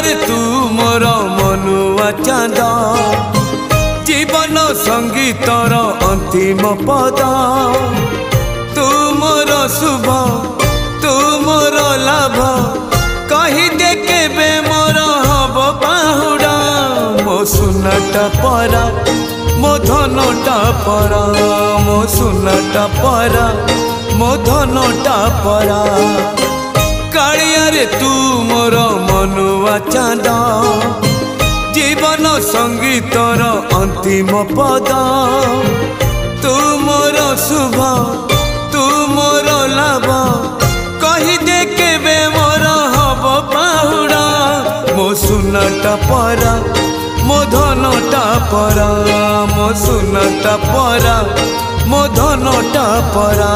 रे तू मोर मनुआ चांद जीवन संगीतर अंतिम पद तू मोर शुभ तू मोर लाभ कही दे केबे मोर हब बाहुड़ा मो सुनाटा परा मो धनटा परा मो सुनाटा परा मो धनटा परा कालिया रे तू मोर मनुआ चांद जीवन संगीतर अंतिम पद तू मोर शुभ तू मोर लाभ कही दे केबे मोर हब बाहुड़ा मो सुनाटा परा मो धनटा परा मो सुनाटा परा मो धनटा परा।